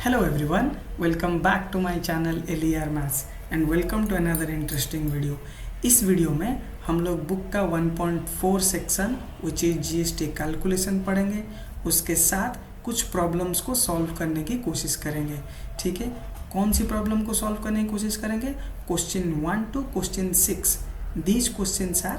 Hello everyone, welcome back to my channel LER Maths and welcome to another interesting video. इस video में हम लोग book का 1.4 section which is GST calculation पढ़ेंगे, उसके साथ कुछ प्रॉब्लम्स को सॉल्व करने की कोशिश करेंगे. ठीक है, कौन सी प्रॉब्लम को सॉल्व करने की कोशिश करेंगे? Question 1 to question 6. These questions are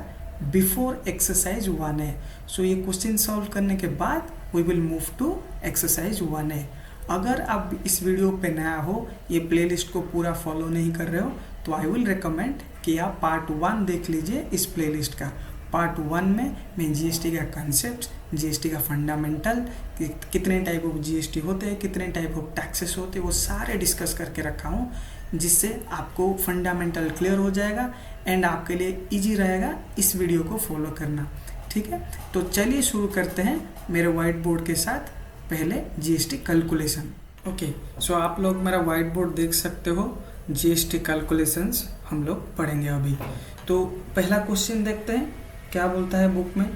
before exercise 1A. So ये क्वेश्चन सॉल्व करने के बाद we will move to exercise 1A. अगर आप इस वीडियो पे नया हो, ये प्लेलिस्ट को पूरा फॉलो नहीं कर रहे हो, तो आई विल रिकमेंड कि आप पार्ट 1 देख लीजिए इस प्लेलिस्ट का. पार्ट 1 में मैं जीएसटी का कंसेप्ट, जीएसटी का फंडामेंटल, कितने टाइप ऑफ जीएसटी होते हैं, कितने टाइप ऑफ टैक्सेस होते हैं, वो सारे डिस्कस करके रखा हूँ, जिससे आपको फंडामेंटल क्लियर हो जाएगा एंड आपके लिए इजी रहेगा इस वीडियो को फॉलो करना. ठीक है, तो चलिए शुरू करते हैं मेरे वाइट बोर्ड के साथ. पहले जीएसटी कैलकुलेशन. ओके, सो आप लोग मेरा वाइट बोर्ड देख सकते हो. जीएसटी कैलकुलेशंस हम लोग पढ़ेंगे अभी. तो पहला क्वेश्चन देखते हैं क्या बोलता है बुक में.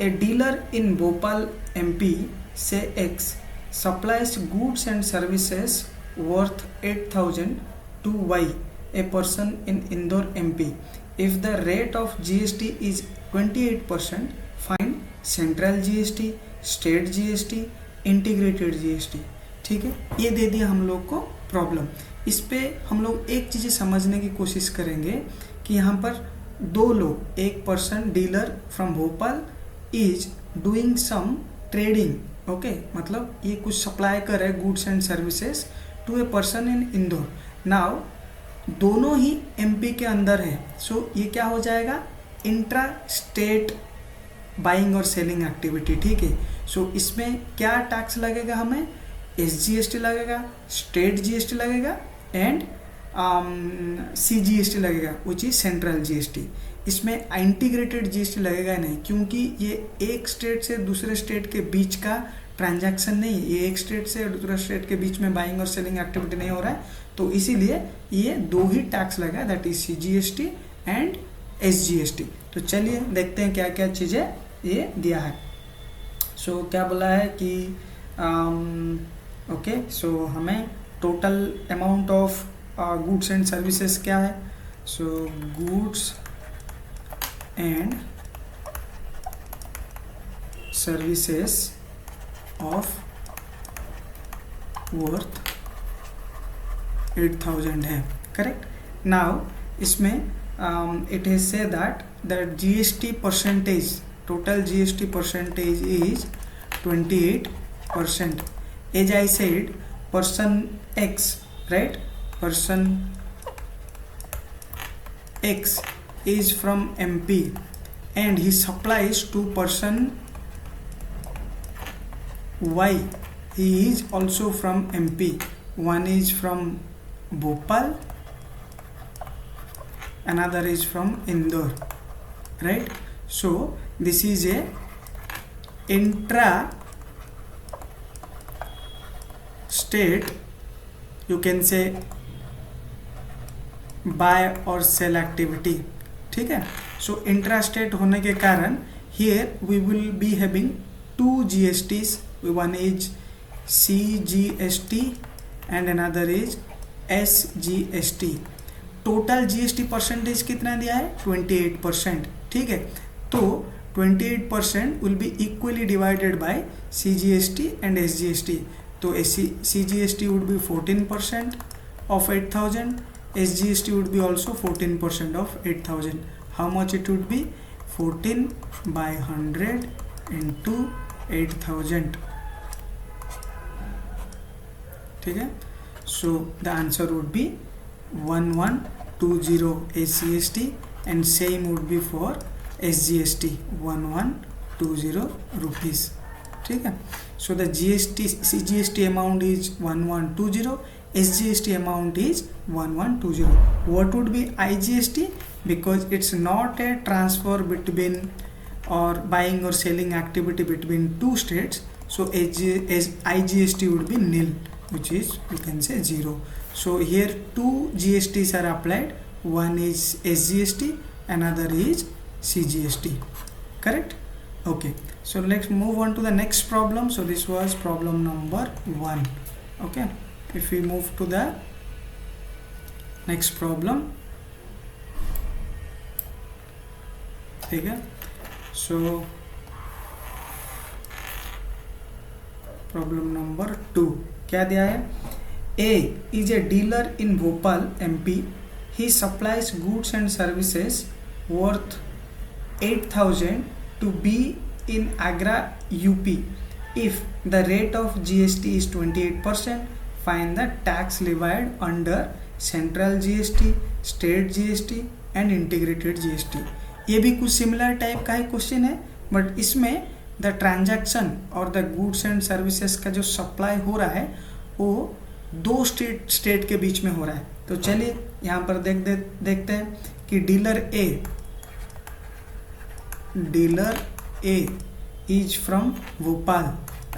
A dealer in Bhopal MP से X supplies goods and services worth 8,000 to Y a person in Indore MP. If the rate of GST is 28%, find central GST, state GST, integrated GST. ठीक है, ये दे दिया हम लोग को प्रॉब्लम. इस पे हम लोग एक चीज़ समझने की कोशिश करेंगे कि यहाँ पर दो लोग, एक person dealer from Bhopal is doing some trading. Okay, मतलब ये कुछ सप्लाई कर रहे goods and services to a person in Indore. Now दोनों ही एमपी के अंदर है. सो ये क्या हो जाएगा? इंट्रा स्टेट बाइंग और सेलिंग एक्टिविटी. ठीक है, सो इसमें क्या टैक्स लगेगा? हमें एसजीएसटी लगेगा, स्टेट जीएसटी लगेगा एंड सीजीएसटी लगेगा विच इज सेंट्रल जीएसटी. इसमें इंटीग्रेटेड जीएसटी लगेगा नहीं, क्योंकि ये एक स्टेट से दूसरे स्टेट के बीच का ट्रांजैक्शन नहीं है. ये एक स्टेट से दूसरे स्टेट के बीच में बाइंग और सेलिंग एक्टिविटी नहीं हो रहा है, तो इसीलिए ये दो ही टैक्स लगा, that is CGST and SGST. तो चलिए देखते हैं क्या क्या चीज़ें ये दिया है. सो क्या बोला है कि ओके, सो हमें total amount of goods and services क्या है? So goods and services of worth 8,000 है. करेक्ट. नाउ इसमें it is say that the GST percentage, total GST percentage is 28%. As I said, person X, right? Person X is from MP and he supplies to person Y. He is also from MP. One is from Bhopal, another is from Indore, right? So this is a intra state, you can say buy or sell activity. ठीक है, so intra state होने के कारण here we will be having two GSTs. One is CGST and another is SGST. Total GST percentage कितना दिया है? 28%. ठीक है, तो 28% will be equally divided by CGST and SGST. तो CGST would be 14% of 8,000, SGST would be also 14% of 8,000. How much it would be? 14/100 into 8,000. ठीक है, so the answer would be 1120 as CST and same would be for SGST 1120 rupees. ठीक है, so the CGST amount is 1120, SGST amount is 1120. What would be IGST? Because it's not a transfer between or buying or selling activity between two states, so IGST would be nil, which is you can say 0. So here two GSTs are applied. One is SGST, another is CGST. Correct? Okay. So let's move on to the next problem. So this was problem number 1. Okay. If we move to the next problem, ठीक है। So problem number 2 क्या दिया है? A is a dealer in Bhopal MP. He supplies goods and services worth 8,000 to B in Agra UP. If the rate of GST is 28%, find the tax levied under central GST, state GST and integrated GST. ये भी कुछ similar type का ही question है, but इसमें the transaction और the goods and services का जो supply हो रहा है वो दो स्टेट के बीच में हो रहा है। तो चलिए यहाँ पर देखते हैं कि dealer A is from Bhopal,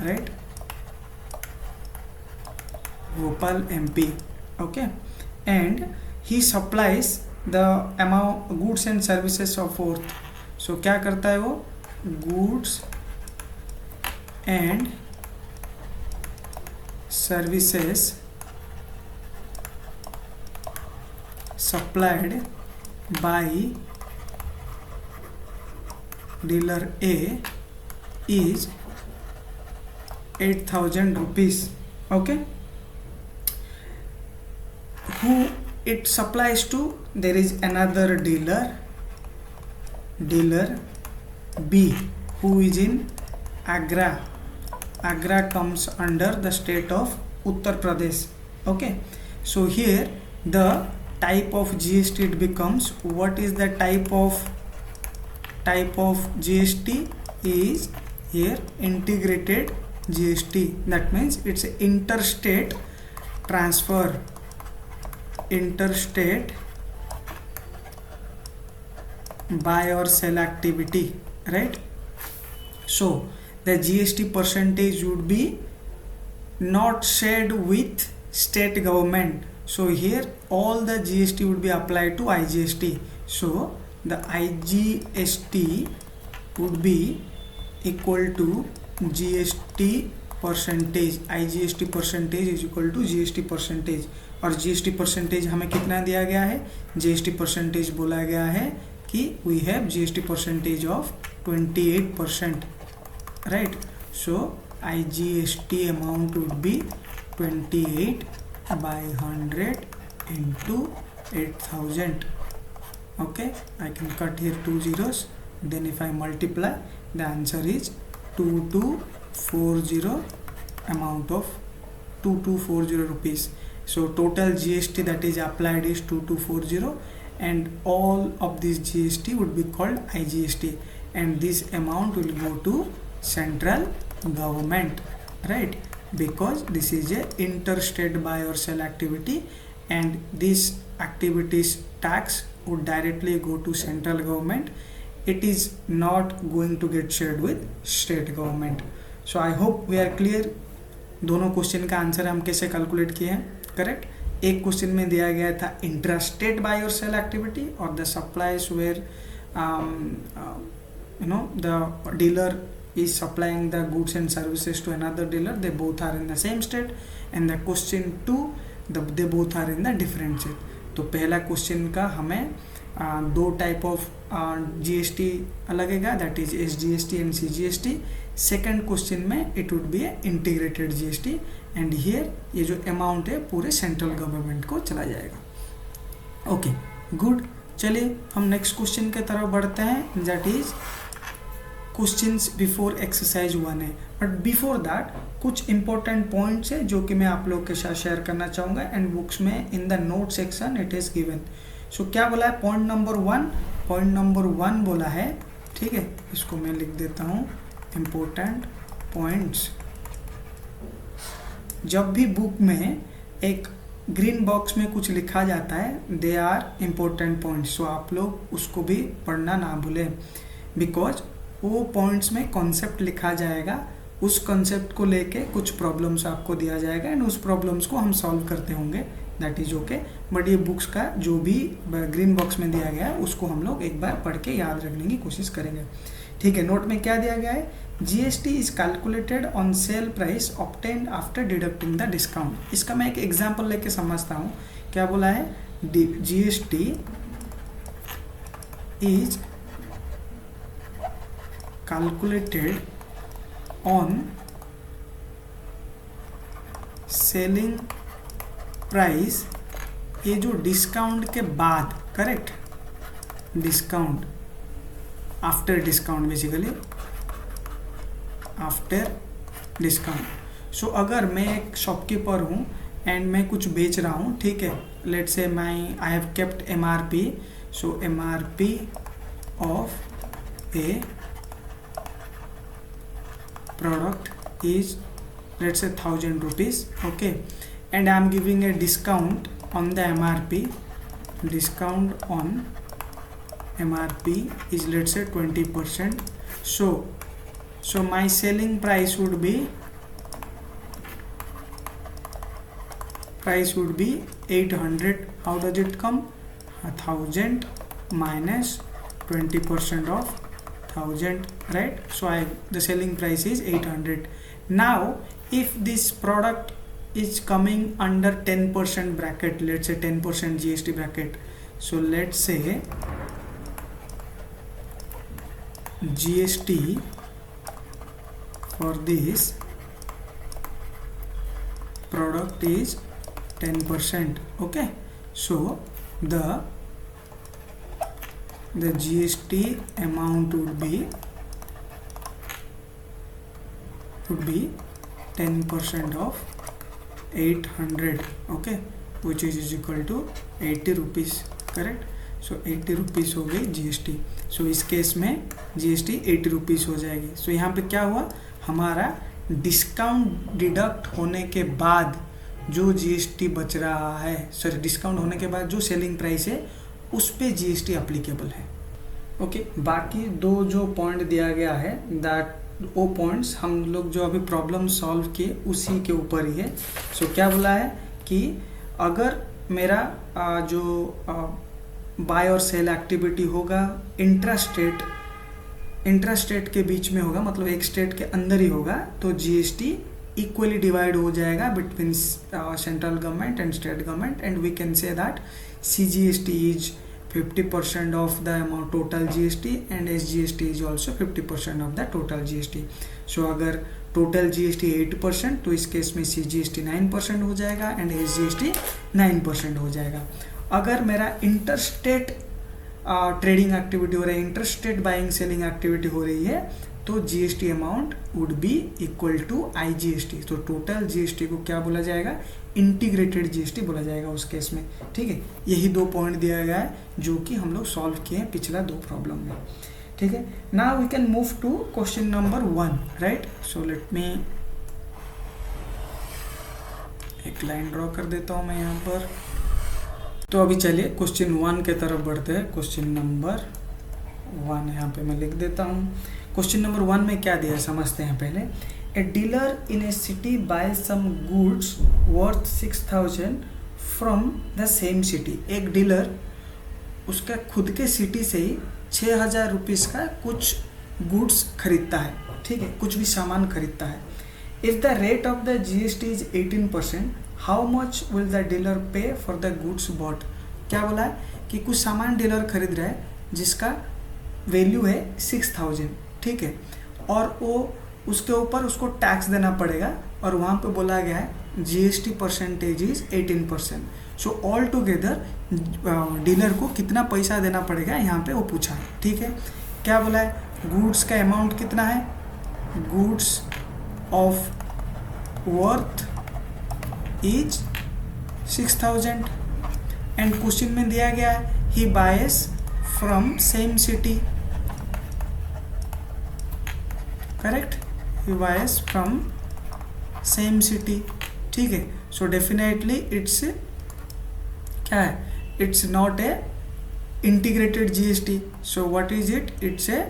right, Bhopal MP, okay, and he supplies the amount goods and services of worth. So क्या करता है वो? Goods and services supplied by dealer A is 8,000 rupees. Okay, who it supplies to? There is another dealer B, who is in Agra. Agra comes under the state of Uttar Pradesh. Okay, so here the type of GST it becomes, what is the type of GST is here? Integrated GST. That means it's a interstate transfer, interstate buy or sell activity, right? So the GST percentage would be not shared with state government. So here all the GST would be applied to IGST. So the IGST would be equal to GST percentage. IGST percentage is equal to GST percentage. और GST percentage हमें कितना दिया गया है? GST percentage बोला गया है कि we have GST percentage of 28%, right? So IGST amount would be 28 by 100 into 8,000. Okay, I can cut here 2 zeros, then if I multiply, the answer is 2240, amount of 2240 rupees. So total GST that is applied is 2240, and all of this GST would be called IGST, and this amount will go to central government, right? Because this is a interstate buy or sell activity, and this activities tax would directly go to central government. It is not going to get shared with state government. So I hope we are clear. दोनों question का answer हम कैसे calculate किए हैं, correct. एक question में दिया गया था इंट्रास्टेट बाय और सेल एक्टिविटी, और the supplies where the dealer is supplying the goods and services to another dealer. They both are in the same state. And the question 2, they both are in the different state. तो पहला question का हमें दो type of GST लगेगा, that is SGST and CGST. Second question में it would be a integrated GST, and here ये जो amount है पूरे सेंट्रल गवर्नमेंट को चला जाएगा। Okay, good. चलिए हम नेक्स्ट क्वेश्चन के तरफ बढ़ते हैं, that is questions before exercise 1 है। बट बिफोर दैट कुछ इंपॉर्टेंट पॉइंट्स है जो कि मैं आप लोग के साथ शेयर करना चाहूँगा, एंड बुक्स में in the note section it is given. So क्या बोला है? पॉइंट नंबर 1 बोला है, ठीक है, इसको मैं लिख देता हूँ, इम्पोर्टेंट पॉइंट्स। जब भी बुक में एक ग्रीन बॉक्स में कुछ लिखा जाता है, दे आर इम्पोर्टेंट पॉइंट्स, सो आप लोग उसको भी पढ़ना ना भूलें, बिकॉज वो पॉइंट्स में कॉन्सेप्ट लिखा जाएगा, उस कॉन्सेप्ट को लेके कुछ प्रॉब्लम्स आपको दिया जाएगा, एंड उस प्रॉब्लम्स को हम सॉल्व करते होंगे, दैट इज ओके। बट ये बुक्स का जो भी ग्रीन बॉक्स में दिया गया है उसको हम लोग एक बार पढ़ के याद रखने की कोशिश करेंगे, ठीक है। नोट में क्या दिया गया है GST is calculated on sale price obtained after deducting the discount. इसका मैं एक एग्जांपल लेके समझता हूँ। क्या बोला है? GST is calculated on selling price, ये जो डिस्काउंट के बाद, correct, discount after discount, basically after discount. So अगर मैं एक शॉपकीपर हूँ एंड मैं कुछ बेच रहा हूँ, ठीक है, let's say I have kept MRP, so MRP of A product is let's say 1000 rupees, okay, and I am giving a discount on the MRP. Discount on MRP is, let's say, 20%. So my selling price would be 800. How does it come? 1000 minus 20% of 1000, right? So the selling price is 800. Now if this product is coming under 10% bracket, let's say 10% GST bracket, so let's say GST for this product is 10%, okay, so the GST amount would be 10% of 800, okay, which is equal to 80 rupees, correct. So 80 rupees हो गई GST. So इस case में GST 80 rupees हो जाएगी. So यहाँ पे क्या हुआ? हमारा डिस्काउंट डिडक्ट होने के बाद जो GST बच रहा है, सॉरी, डिस्काउंट होने के बाद जो सेलिंग प्राइस है उस पे GST अप्लीकेबल है, ओके। बाकी दो जो पॉइंट दिया गया है, दैट वो पॉइंट्स हम लोग जो अभी प्रॉब्लम सॉल्व किए उसी के ऊपर ही है। सो क्या बोला है कि अगर मेरा जो बाय और सेल एक्टिविटी होगा इंट्रास्टेट के बीच में होगा, मतलब एक स्टेट के अंदर ही होगा, तो GST इक्वली डिवाइड हो जाएगा between central government and state government, and we can say that CGST is 50% of the amount total GST and SGST is also 50% of the total GST. So अगर total GST 8% तो इस case में CGST 9% हो जाएगा and SGST 9% हो जाएगा। अगर मेरा इंटरस्टेट ट्रेडिंग एक्टिविटी हो रही है, इंटरस्टेट बाइंग सेलिंग एक्टिविटी हो रही है, तो GST amount would be equal to IGST। तो टोटल GST को क्या बोला जाएगा? इंटीग्रेटेड GST बोला जाएगा उस केस में, ठीक है। यही दो पॉइंट दिया गया है जो कि हम लोग सॉल्व किए हैं पिछला दो प्रॉब्लम में, ठीक है। Now we can move to question number 1, right. So let me एक लाइन ड्रॉ कर देता हूँ मैं यहाँ पर। तो अभी चलिए क्वेश्चन 1 के तरफ बढ़ते हैं। क्वेश्चन नंबर 1 यहाँ पे मैं लिख देता हूँ। क्वेश्चन नंबर 1 में क्या दिया है समझते हैं पहले। A dealer in a city buy some goods worth 6000 from the same city. एक डीलर उसका खुद के सिटी से ही 6000 रुपीज़ का कुछ गुड्स खरीदता है, ठीक है, कुछ भी सामान खरीदता है। If the rate of the GST is 18%, how much will the dealer पे फॉर द गुड्स बॉट। क्या बोला है कि कुछ सामान डीलर खरीद रहा है जिसका वैल्यू है 6000, ठीक है, और वो उसके ऊपर उसको टैक्स देना पड़ेगा, और वहाँ पे बोला गया है GST percentage is 18%। So all together dealer को कितना पैसा देना पड़ेगा यहाँ पे वो पूछा है, ठीक है। क्या बोला है? गुड्स का अमाउंट कितना है? Goods of worth is 6000, and question में दिया गया है he buys from same city, correct, he buys from same city, ठीक है। सो डेफिनेटली इट्स क्या है? It's not a integrated GST। So what is it? It's a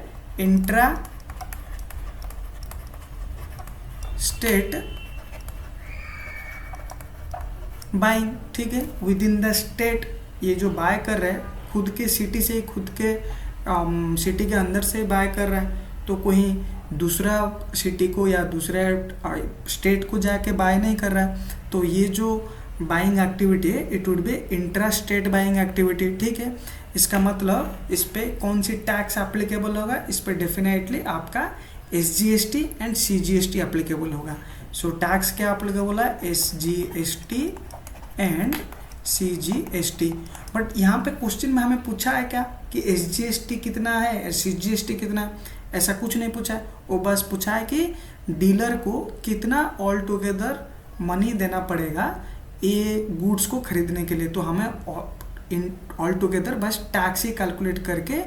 intra state buying, ठीक है, विद इन द स्टेट। ये जो bye कर रहा है खुद के सिटी से, खुद के सिटी के अंदर से बाय कर रहा है, तो कोई दूसरा सिटी को या दूसरे स्टेट को जाके बाय नहीं कर रहा है, तो ये जो बाइंग एक्टिविटी है it would B intra state buying activity. ठीक है, इसका मतलब इस पे कौन सी टैक्स एप्लीकेबल होगा, इस पे डेफिनेटली आपका SGST एंड CGST एप्लीकेबल होगा। सो टैक्स क्या एप्लीकेबल है, SGST एंड CGST। बट यहाँ पे क्वेश्चन में हमें पूछा है क्या कि SGST कितना है, CGST कितना है, ऐसा कुछ नहीं पूछा है। वो बस पूछा है कि डीलर को कितना ऑल टुगेदर मनी देना पड़ेगा ये गुड्स को खरीदने के लिए। तो हमें ऑल टुगेदर बस टैक्स ही कैलकुलेट करके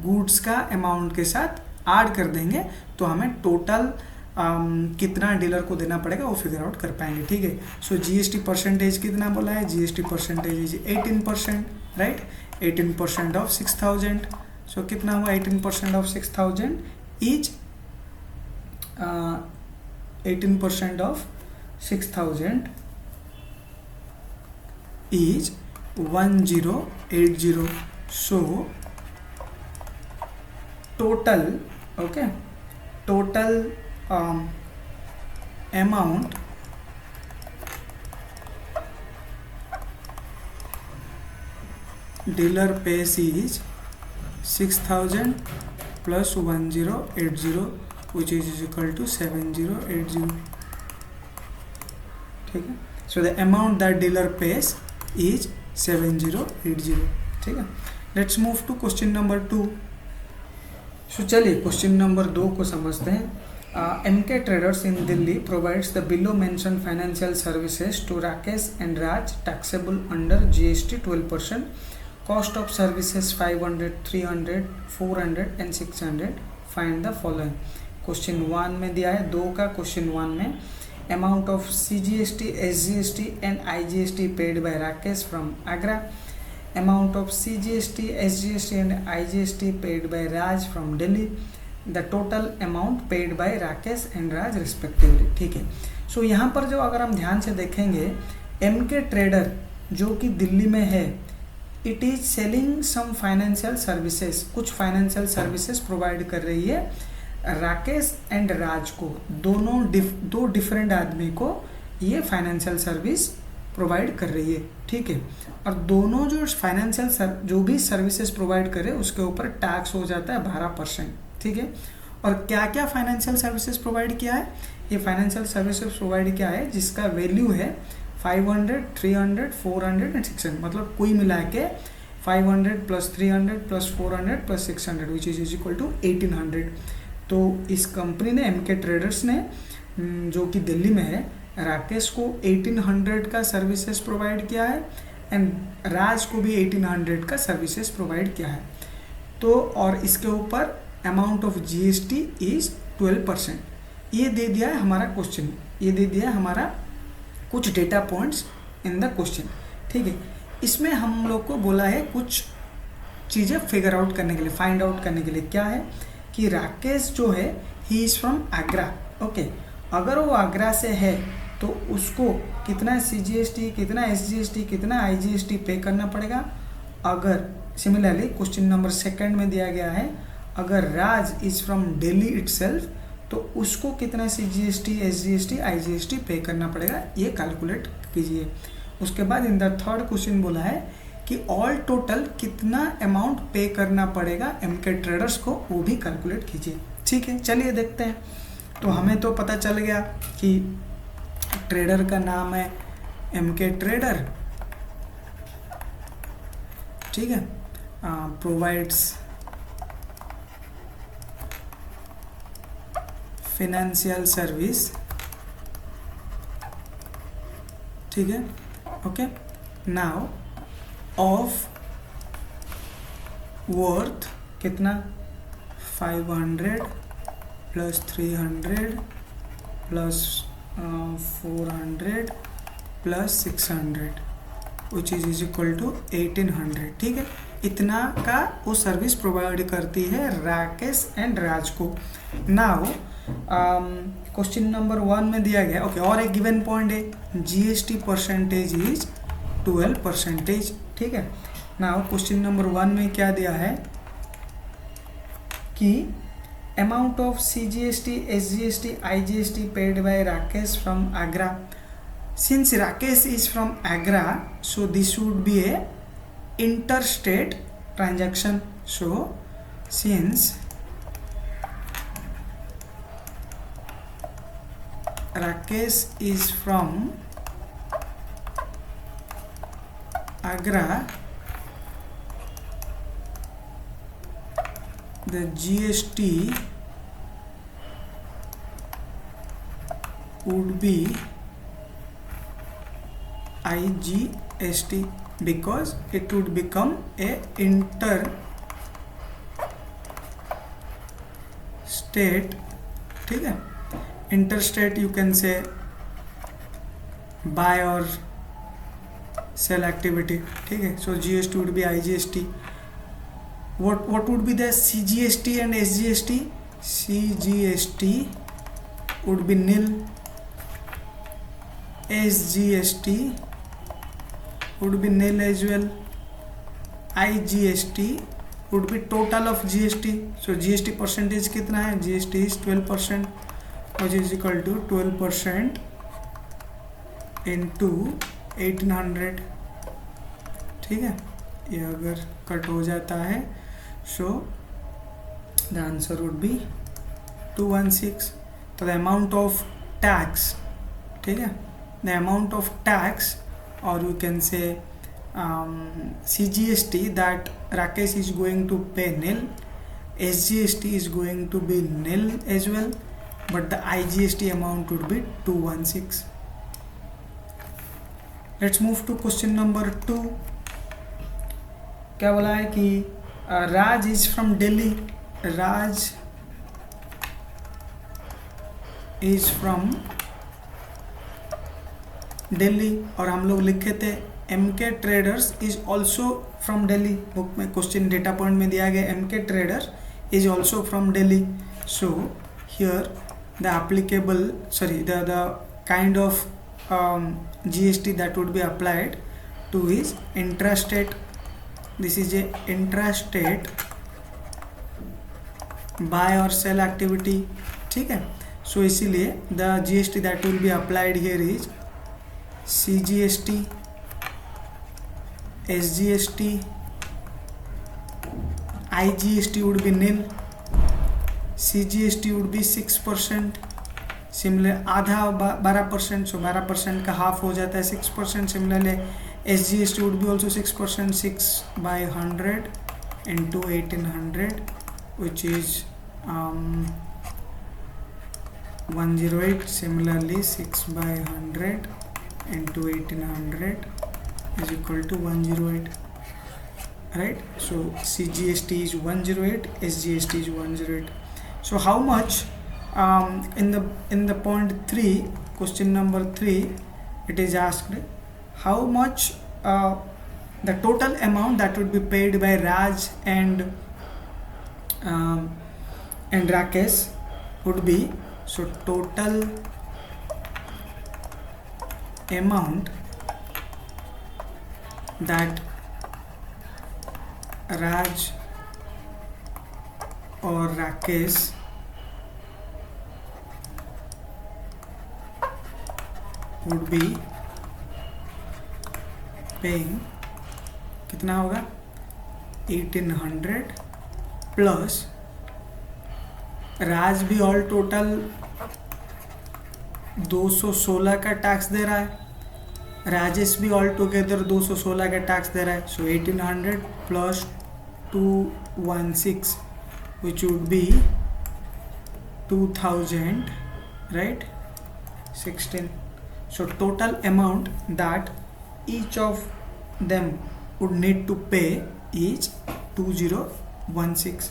गुड्स का अमाउंट के साथ ऐड कर देंगे, तो हमें टोटल कितना डीलर को देना पड़ेगा वो फिगर आउट कर पाएंगे। ठीक है, सो GST परसेंटेज कितना बोला है, GST percentage is 18%, right. 18% of 6000, सो कितना हुआ, 18% of 6000 is 18% of 6000 is 1080. So total, okay, total amount dealer pays is 6000 plus 1080, which is equal to 7080. ठीक है, so the amount that dealer pays is 7080. ठीक है, let's move to question number 2। So चलिए question number 2 को समझते हैं। MK Traders in Delhi provides the below mentioned financial services to Rakesh and Raj, taxable under GST 12%. Cost of services 500, 300, 400 and 600. Find the following. Question 1 में दिया है 2 का। Question 1 में amount of CGST, SGST and IGST paid by Rakesh from Agra, amount of CGST, SGST and IGST paid by Raj from Delhi, the total amount paid by Rakesh and Raj respectively। ठीक है, सो यहाँ पर जो अगर हम ध्यान से देखेंगे MK ट्रेडर जो कि दिल्ली में है, it is selling some financial services, कुछ फाइनेंशियल सर्विसेज प्रोवाइड कर रही है राकेश एंड राज को, दो डिफरेंट आदमी को ये फाइनेंशियल सर्विस प्रोवाइड कर रही है। ठीक है, और दोनों जो फाइनेंशियल जो भी सर्विसेज प्रोवाइड करे उसके ऊपर टैक्स हो जाता है 12%। ठीक है, और क्या क्या फाइनेंशियल सर्विसेज प्रोवाइड किया है, ये फाइनेंशियल सर्विसेज प्रोवाइड किया है जिसका वैल्यू है 500, 300, 400 एंड 600, मतलब कुल मिला के 500 plus 300 plus 400 plus 600 which is equal to 1800। तो इस कंपनी ने MK ट्रेडर्स ने जो कि दिल्ली में है राकेश को 1800 का सर्विसेज प्रोवाइड किया है एंड राज को भी 1800 का सर्विसेज प्रोवाइड किया है। तो और इसके ऊपर अमाउंट ऑफ GST इज 12%। ये दे दिया है हमारा क्वेश्चन, ये दे दिया है हमारा कुछ data points in the question. ठीक है, इसमें हम लोग को बोला है कुछ चीज़ें फिगर आउट करने के लिए, फाइंड आउट करने के लिए। क्या है कि राकेश जो है he is from Agra. Okay, अगर वो आगरा से है तो उसको कितना CGST, कितना SGST, कितना IGST पे करना पड़ेगा। अगर सिमिलरली क्वेश्चन नंबर 2 में दिया गया है अगर राज इज़ फ्रॉम दिल्ली इटसेल्फ तो उसको कितना CGST, SGST, IGST पे करना पड़ेगा, ये कैलकुलेट कीजिए। उसके बाद इन द 3rd क्वेश्चन बोला है कि ऑल टोटल कितना अमाउंट पे करना पड़ेगा MK ट्रेडर्स को, वो भी कैलकुलेट कीजिए। ठीक है, चलिए देखते हैं। तो हमें तो पता चल गया कि ट्रेडर का नाम है MK ट्रेडर। ठीक है, प्रोवाइड्स फाइनेंशियल सर्विस। ठीक है, ओके, नाउ ऑफ वर्थ कितना 500 plus 300 plus 400 plus 600 which is equal to 1800। ठीक है, इतना का वो सर्विस प्रोवाइड करती है राकेश एंड राज को। नाउ क्वेश्चन नंबर 1 में दिया गया ओके, और एक गिवन पॉइंट है GST परसेंटेज इज 12%। ठीक है, नाउ क्वेश्चन नंबर 1 में क्या दिया है कि amount of CGST, SGST, IGST paid by Rakesh from Agra. Since Rakesh is from Agra, so this would be a interstate transaction. So since Rakesh is from Agra, the GST would be IGST because it would become a interstate, ठीक है, interstate you can say buy or sell activity, ठीक है. So GST would be IGST. What would be the CGST and SGST? CGST would be nil. SGST would be nil as well. IGST would be total of GST. So GST percentage कितना है? GST is 12%, which is equal to 12% into 1800. ठीक है, ये अगर cut हो जाता है so the answer would be 216. तो the amount of tax, ठीक है, the amount of tax or you can say CGST that Rakesh is going to pay nil, SGST is going to be nil as well, but the IGST amount would be 216. Let's move to question number 2. क्या बोला है कि Raj is from Delhi. Raj is from Delhi और हम लोग लिखे थे MK traders is also from Delhi. Book में क्वेश्चन डेटा पॉइंट में दिया गया MK trader is also from Delhi. So here the applicable the kind of GST that would be applied to his intrastate. This is a intrastate buy or sell activity, ठीक है. So इसीलिए the GST that will be applied here is CGST, SGST, IGST would be nil, CGST would be 6%, similar आधा 12%, सो 12% का half हो जाता है 6%. Similarly SGST would be also 6%, 6 by 100 into 1800, which is 108. Similarly 6 by 100 into 1800 is equal to 108, right? So CGST is 108, SGST is 108. So how much in the point 3, question number 3, it is asked how much the total amount that would be paid by Raj and Rakesh would be. So total amount that Raj or Rakesh would be paying, कितना होगा 1800 plus राज भी all total 216 का tax दे रहा है, राजेश भी all together 216 का tax दे रहा है. सो 1800 plus 216 which would be 2000, right? 16. So total amount that each of them would need to pay is 2016.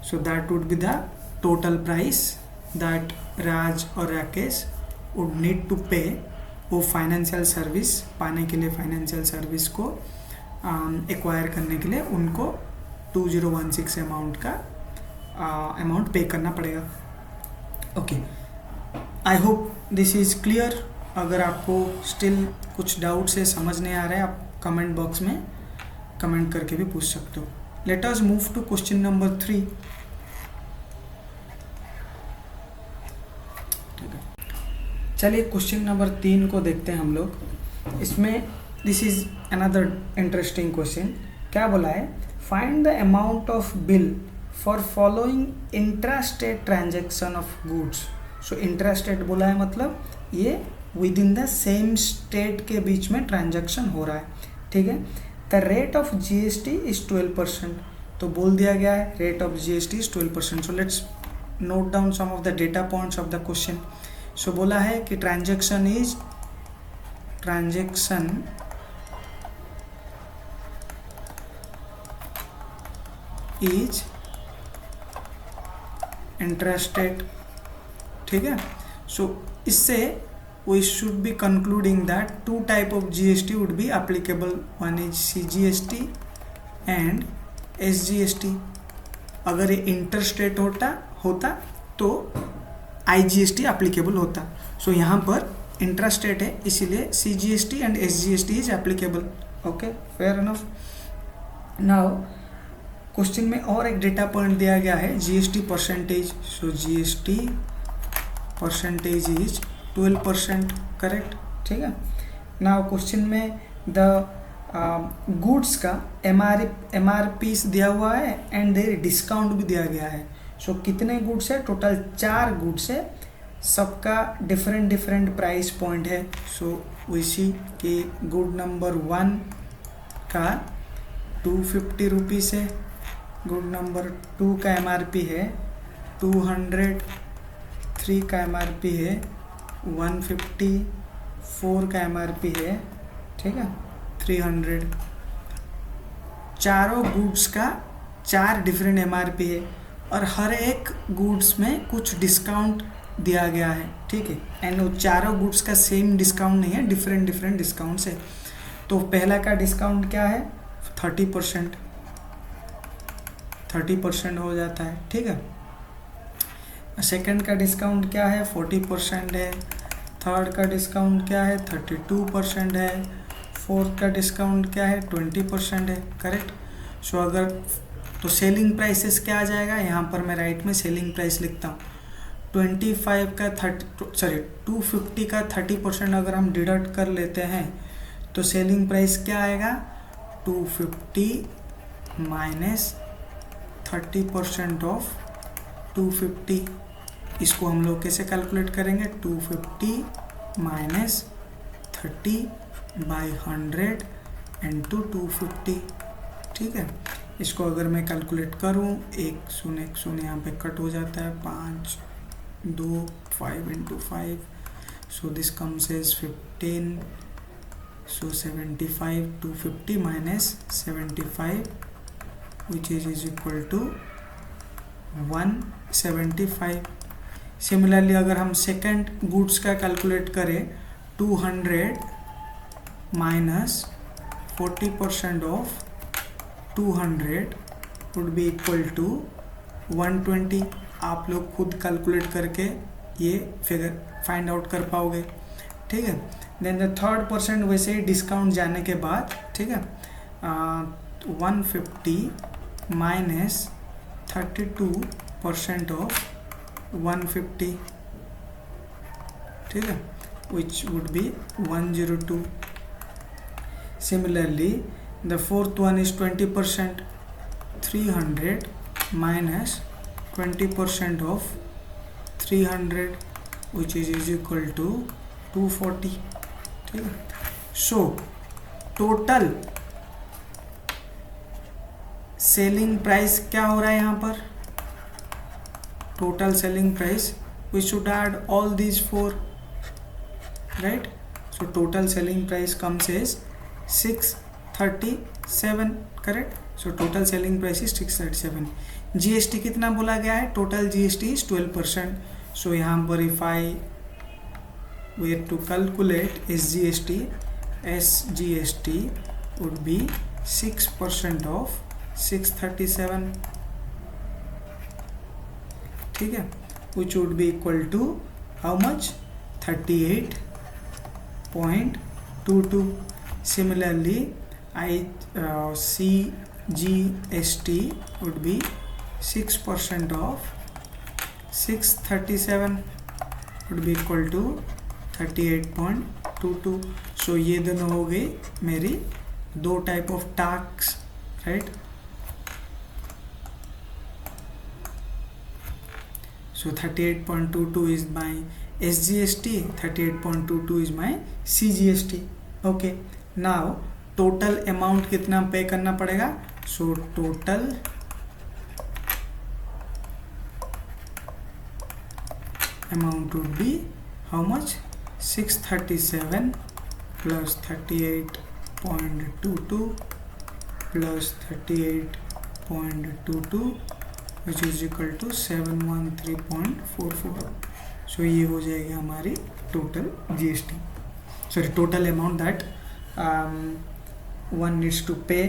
So that would be the total price that Raj और Rakesh would need to pay वो financial service पाने के लिए, financial service को acquire करने के लिए उनको 2016 अमाउंट का अमाउंट पे करना पड़ेगा. Okay, I hope this is clear. अगर आपको स्टिल कुछ डाउट से समझ नहीं आ रहा है, आप कमेंट बॉक्स में कमेंट करके भी पूछ सकते हो. Let us move to question number 3. चलिए क्वेश्चन नंबर 3 को देखते हैं हम लोग। इसमें this is another interesting question. क्या बोला है, find the amount of bill for following intrastate transaction of goods. So intrastate बोला है मतलब ये within the same state के बीच में ट्रांजैक्शन हो रहा है, ठीक है। The rate of GST is 12%, तो बोल दिया गया है rate of GST is 12%। So let's note down some of the data points of the question. सो बोला है कि ट्रांजैक्शन इज इंट्रास्टेट, ठीक है। सो इससे we should be concluding that two type of GST would be applicable. One is CGST and SGST. अगर ये interstate होता तो IGST एप्लीकेबल होता। सो यहाँ पर इंट्रास्टेट है इसीलिए CGST and SGST is applicable. Okay, fair enough. Now question में और एक डेटा पॉइंट दिया गया है GST percentage. So GST percentage is 12%, correct, ठीक है। नाउ क्वेश्चन में द गुड्स का MRP दिया हुआ है एंड देयर डिस्काउंट भी दिया गया है। सो कितने गुड्स है, टोटल 4 गुड्स है, सबका डिफरेंट प्राइस पॉइंट है। सो वैसी कि गुड नंबर 1 का 250 रुपीज़ है, गुड नंबर 2 का MRP है 200, 3 का MRP है 150, 4 का MRP है, ठीक है 300। चारों गुड्स का 4 डिफरेंट MRP है और हर एक गुड्स में कुछ डिस्काउंट दिया गया है, ठीक है। एंड वो चारों गुड्स का सेम डिस्काउंट नहीं है, डिफरेंट डिस्काउंट्स है। तो पहला का डिस्काउंट क्या है 30%, 30% हो जाता है, ठीक है। सेकंड का डिस्काउंट क्या है 40% है, थर्ड का डिस्काउंट क्या है 32% है, फोर्थ का डिस्काउंट क्या है 20% है, करेक्ट। सो अगर तो सेलिंग प्राइसेस क्या आ जाएगा, यहाँ पर मैं राइट में सेलिंग प्राइस लिखता हूँ। 250 का 30% अगर हम डिडक्ट कर लेते हैं तो सेलिंग प्राइस क्या आएगा 250 माइनस 30% ऑफ 250। इसको हम लोग कैसे कैलकुलेट करेंगे, 250 माइनस 30/100 इंटू 250, ठीक है। इसको अगर मैं कैलकुलेट करूं, 1 शून्य यहाँ पे कट हो जाता है, 5 2 5 into 5, so this comes as 15। So 75, 250 minus 75 which is equal to 175। Similarly अगर हम सेकंड गुड्स का कैलकुलेट करें, 200 minus 40% of 200 would be equal to 120। आप लोग खुद कैलकुलेट करके ये फिगर फाइंड आउट कर पाओगे, ठीक है। देन द थर्ड परसेंट वैसे ही डिस्काउंट जाने के बाद, ठीक है, 150 माइनस 32% ऑफ 150, ठीक है, which would be 102. Similarly, the fourth one is 20%, 300 minus 20% of 300, which is equal to 240, ठीक है। So total सेलिंग प्राइस क्या हो रहा है यहाँ पर, total selling price, we should add all these 4, right. So total selling price comes as 637, correct. So total selling price is 637। GST कितना बोला गया है, टोटल जीएसटी इज 12%। सो यहाँ पर if I were to calculate SGST would be 6% of 637, ठीक है, which would be equal to how much 38.22. Similarly, CGST would be 6% of 637 would be equal to 38.22। सो ये दोनों हो गई मेरी दो type of tax, right. So 38.22 is my SGST, 38.22 is my CGST. Okay, now total amount कितना पे करना पड़ेगा? So total amount would be how much? 637 plus 38.22 plus 38.22 which is equal to 713.44। सो ये हो जाएगी हमारी total GST, sorry total amount that one needs to pay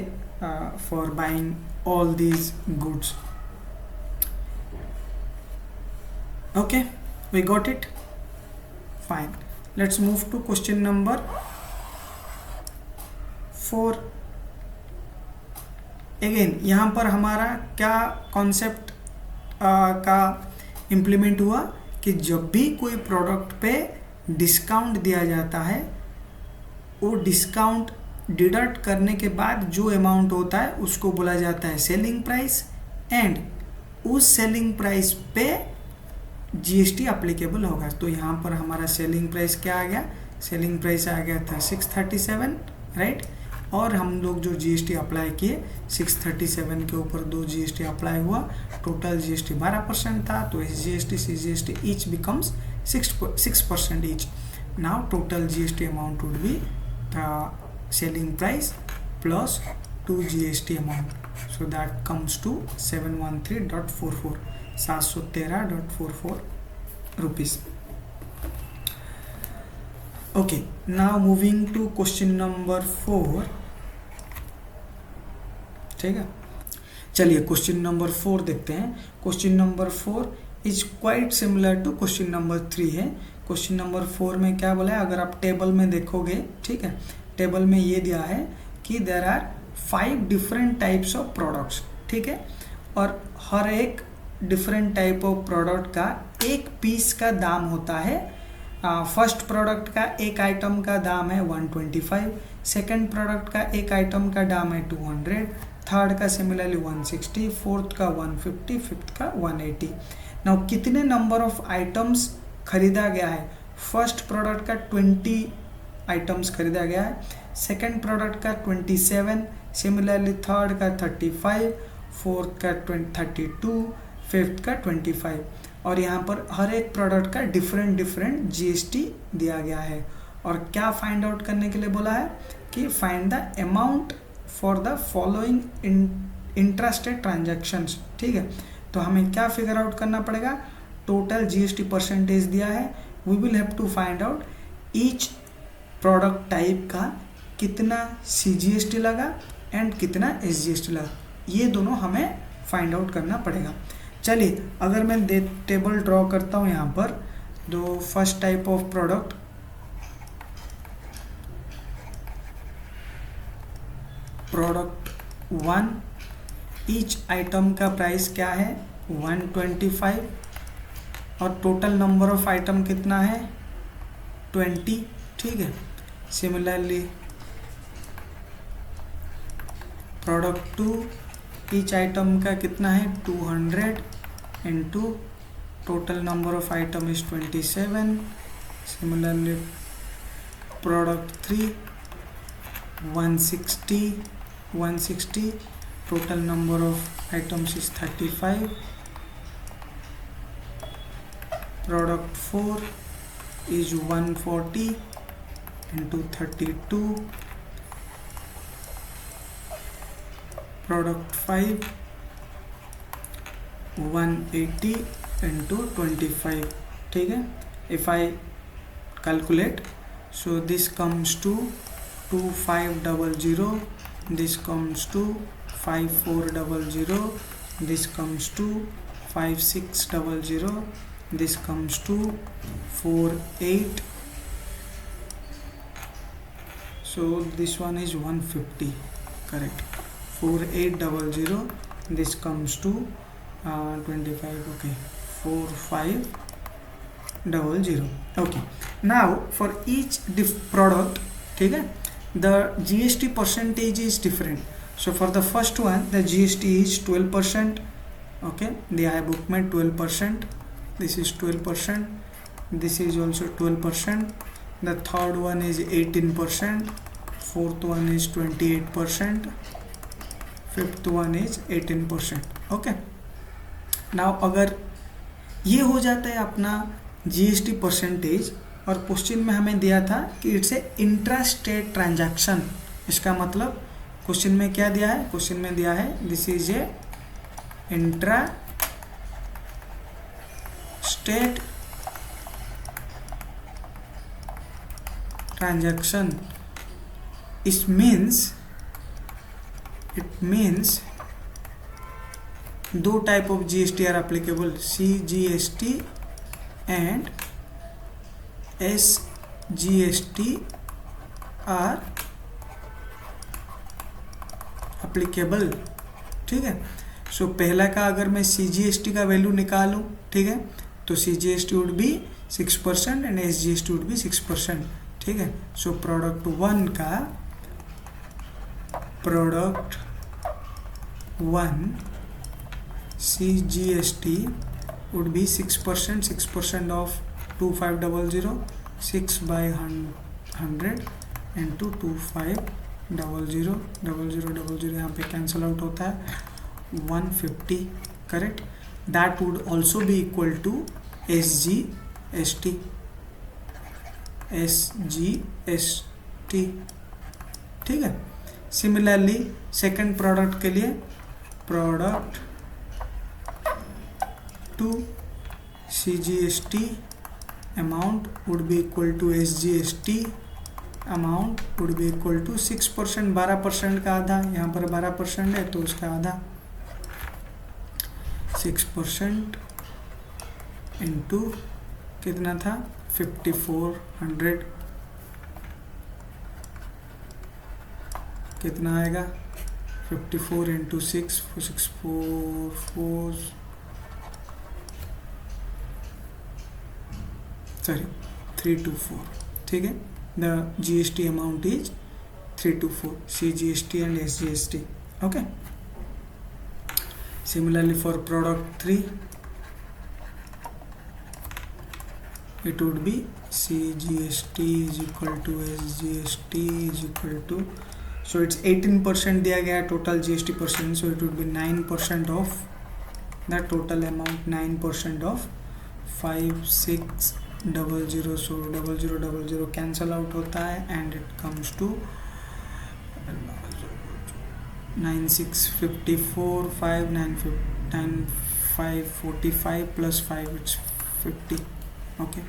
for buying all these goods. Okay, we got it. Fine, let's move to question number 4. Again यहाँ पर हमारा क्या concept का implement हुआ कि जब भी कोई प्रोडक्ट पे डिस्काउंट दिया जाता है, वो डिस्काउंट डिडक्ट करने के बाद जो अमाउंट होता है उसको बोला जाता है सेलिंग प्राइस, एंड उस सेलिंग प्राइस पे GST अप्लीकेबल होगा। तो यहाँ पर हमारा सेलिंग प्राइस क्या आ गया? सेलिंग प्राइस आ गया था 637, राइट। और हम लोग जो GST अप्लाई किए 637 के ऊपर 2 GST अप्लाई हुआ, टोटल GST 12% था, तो SGST CGST each becomes 6% each. Now total GST amount would be selling price plus 2 GST amount, so that comes to 713.44, 713.44 rupees. Okay, now moving to question number 4। ठीक है, चलिए question number 4 देखते हैं। Question number 4 is quite similar to question number 3 है। Question number 4 में क्या बोला है? अगर आप टेबल में देखोगे, ठीक है, टेबल में ये दिया है कि there are 5 different types of products, ठीक है, और हर एक डिफरेंट टाइप ऑफ प्रोडक्ट का एक पीस का दाम होता है। फर्स्ट प्रोडक्ट का एक आइटम का दाम है 125, सेकंड प्रोडक्ट का एक आइटम का दाम है 200, थर्ड का सिमिलरली 160, फोर्थ का 150, फिफ्थ का 180। नाउ कितने नंबर ऑफ आइटम्स खरीदा गया है? फर्स्ट प्रोडक्ट का 20 आइटम्स खरीदा गया है, सेकंड प्रोडक्ट का 27, सिमिलरली थर्ड का 35, फोर्थ का 32, फिफ्थ का 25। और यहाँ पर हर एक प्रोडक्ट का डिफरेंट GST दिया गया है। और क्या फाइंड आउट करने के लिए बोला है कि find the amount for the following intrastate transactions, ठीक है। तो हमें क्या फिगर आउट करना पड़ेगा? टोटल GST परसेंटेज दिया है, we will have to find out each product type का कितना CGST लगा एंड कितना SGST लगा, ये दोनों हमें फाइंड आउट करना पड़ेगा। चलिए, अगर मैं टेबल ड्रॉ करता हूँ यहाँ पर, तो first type of product, product 1, each item का प्राइस क्या है? 125, और टोटल नंबर ऑफ आइटम कितना है? 20, ठीक है। सिमिलरली प्रोडक्ट 2, ईच आइटम का कितना है? 200 into total number of item is 27। Similarly product 3, 160, total number of items is 35। Product 4 is 140 into 32। Product 5 180 into 25, ठीक है। If I calculate, so this comes to 2500, this comes to 5400, this comes to 5600, this comes to 48, so this one is 150, correct। 4800, this comes to 25, okay, 45 okay, now for each product, ठीक है, the GST percentage is different. So for the first one the GST is 12%. Okay, दिया है book में 12%. This is 12%. This is also 12%. The third one is 18%. Fourth one is 28%. Fifth one is 18%. Okay, now अगर ये हो जाता है अपना GST percentage, और क्वेश्चन में हमें दिया था कि it's a intra state transaction. इसका मतलब क्वेश्चन में क्या दिया है? क्वेश्चन में दिया है this is a intra state transaction. It means दो type of GST are applicable, CGST and SGST are applicable. ठीक है, सो पहला का अगर मैं CGST का वैल्यू निकालूं, ठीक है, तो CGST would be 6% and SGST would be 6%. ठीक है, so product 1 CGST would be 6%. 6% of 2500, 6 by 100 into 2500, 0000 यहाँ पे कैंसल आउट होता है, 150. Correct. That would also be equal to SGST. ठीक है. सिमिलरली सेकंड प्रोडक्ट के लिए, product 2 CGST amount would be equal to SGST amount would be equal to 6%. 12% का आधा, यहाँ पर 12% है तो उसका आधा, 6% इंटू कितना था 5400, कितना आएगा 54 इंटू 6, 324. ठीक है, the GST amount is 324, CGST and SGST. okay, similarly for product 3 it would be CGST is equal to SGST is equal to, so it's 18% दिया गया total GST percent, so it would be 9% of the total amount, 9% of 5600, so 0000 cancel out होता है and it comes to 9654, 59545 plus 5, it's 50. okay,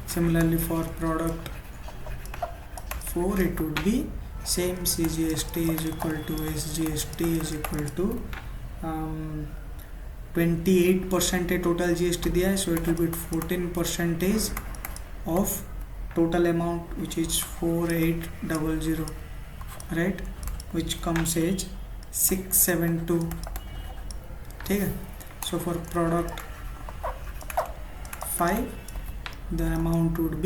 similarly for product 4 it would be same, CGST is equal to SGST is equal to 28% total GST दिया है, so it will be 14% of total amount which is 4800, right, which comes as 672. ठीक है, so for product 5 the amount would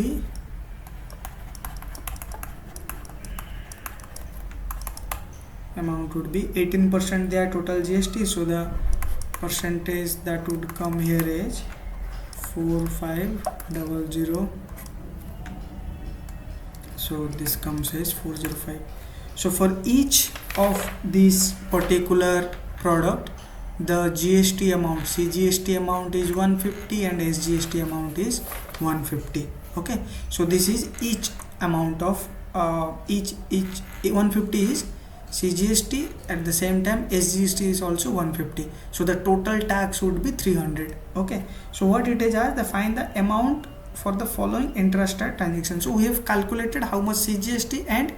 be 18% दिया total GST, so the percentage that would come here is 4500, so this comes as 405. so for each of these particular product the GST amount, CGST amount is 150 and SGST amount is 150. okay, so this is each amount of each 150 is CGST, at the same time SGST is also 150, so the total tax would be 300. okay, so what it is the find the amount for the following intra-state transaction. so we have calculated how much CGST and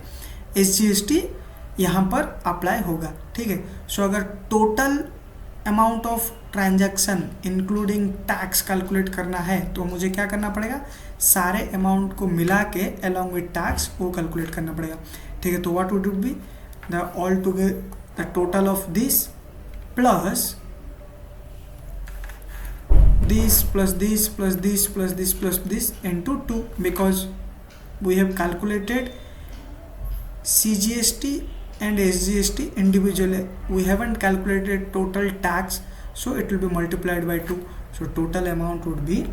SGST यहाँ पर apply होगा. ठीक है, सो अगर total amount of transaction including tax calculate करना है तो मुझे क्या करना पड़ेगा, सारे अमाउंट को मिला के अलॉन्ग विद टैक्स वो कैलकुलेट करना पड़ेगा. ठीक है, तो what would be the all together the total of this plus this plus this plus this plus this plus this into 2, because we have calculated CGST and SGST individually. We haven't calculated total tax, so it will be multiplied by 2. So total amount would be,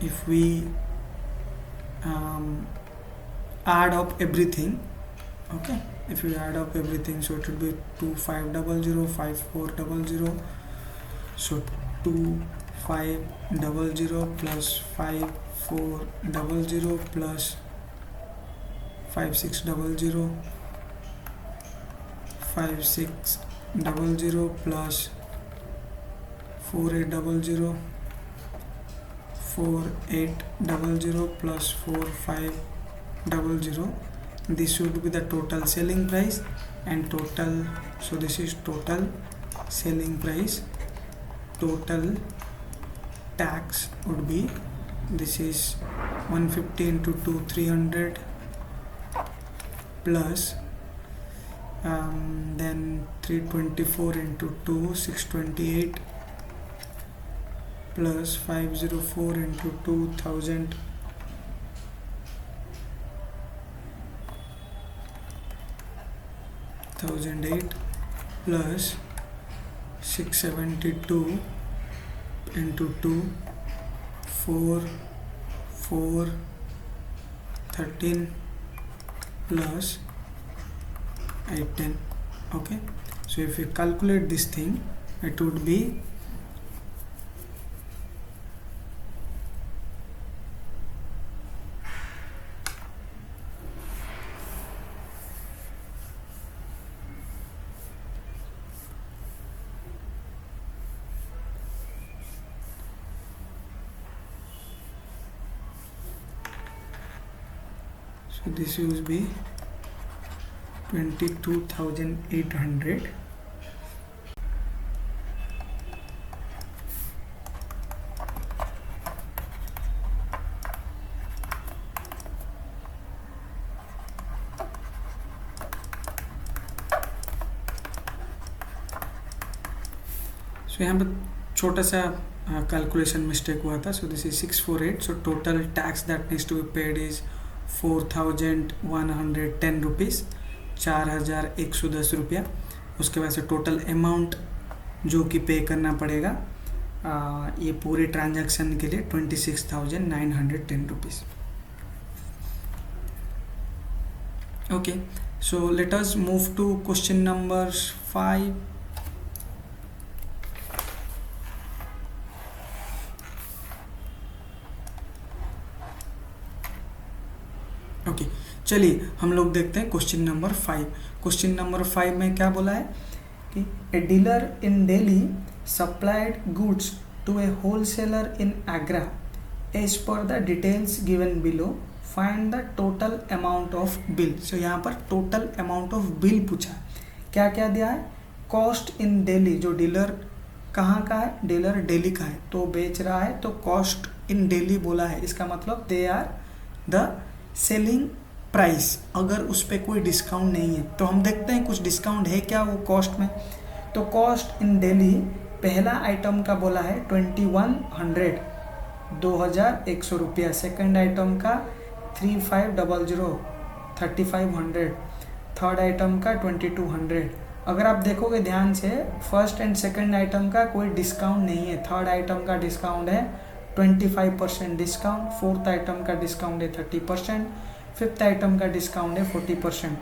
if we add up everything, okay, if we add up everything, so it will be 2500 5400. So 2500 plus 5400 plus 5600 5600 plus 4800 4800 plus 4500. This should be the total selling price and total. So this is total selling price. Total tax would be, this is 150 into 2 300 plus then 324 into 2 628 plus 504 into 2000 1008 plus 672 into 2 4 13 plus 810. Okay, so if you calculate this thing, it would be this will be 22,800. So यहाँ पर छोटा सा calculation mistake हुआ था. So this is 648. So total tax that needs to be paid is 4,110 rupees, 4,110 रुपया. उसके बाद से टोटल अमाउंट जो कि पे करना पड़ेगा ये पूरे ट्रांजैक्शन के लिए 26,910 rupees. Okay, so let us move to question number 5. Okay, चलिए हम लोग देखते हैं क्वेश्चन नंबर 5. क्वेश्चन नंबर 5 में क्या बोला है कि a dealer in Delhi supplied goods to a wholesaler in Agra as per the details given below, find the total amount of bill. So यहाँ पर टोटल अमाउंट ऑफ बिल पूछा. क्या क्या दिया है? कॉस्ट इन दिल्ली, जो डीलर कहाँ का है, डीलर दिल्ली का है तो बेच रहा है, तो कॉस्ट इन दिल्ली बोला है, इसका मतलब they are the selling price. अगर उस पर कोई डिस्काउंट नहीं है तो हम देखते हैं कुछ डिस्काउंट है क्या वो कॉस्ट में. तो कॉस्ट इन दिल्ली पहला आइटम का बोला है 2100, 2100 रुपया. सेकेंड आइटम का 3500, 3500. थर्ड आइटम का 2200. अगर आप देखोगे ध्यान से, फर्स्ट एंड सेकेंड आइटम का कोई डिस्काउंट नहीं है. थर्ड आइटम का डिस्काउंट है 25% डिस्काउंट. फोर्थ आइटम का डिस्काउंट है 30%. फिफ्थ आइटम का डिस्काउंट है 40%.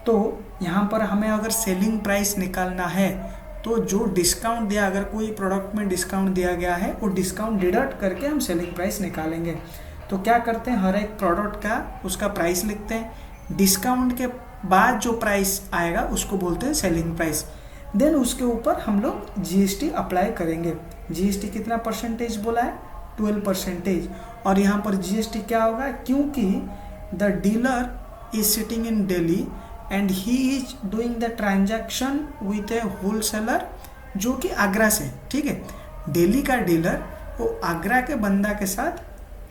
तो यहाँ पर हमें अगर सेलिंग प्राइस निकालना है तो जो डिस्काउंट दिया, अगर कोई प्रोडक्ट में डिस्काउंट दिया गया है वो डिस्काउंट डिडक्ट करके हम सेलिंग प्राइस निकालेंगे. तो क्या करते हैं, हर एक प्रोडक्ट का उसका प्राइस लिखते हैं. डिस्काउंट के बाद जो प्राइस आएगा उसको बोलते हैं सेलिंग प्राइस. देन उसके ऊपर हम लोग जीएसटी अप्लाई करेंगे. जीएसटी कितना परसेंटेज बोला है? 12%. और यहाँ पर जीएसटी क्या होगा, क्योंकि the dealer is sitting in Delhi and he is doing the transaction with A wholesaler जो कि आगरा से. ठीक है, दिल्ली का डीलर वो आगरा के बंदा के साथ,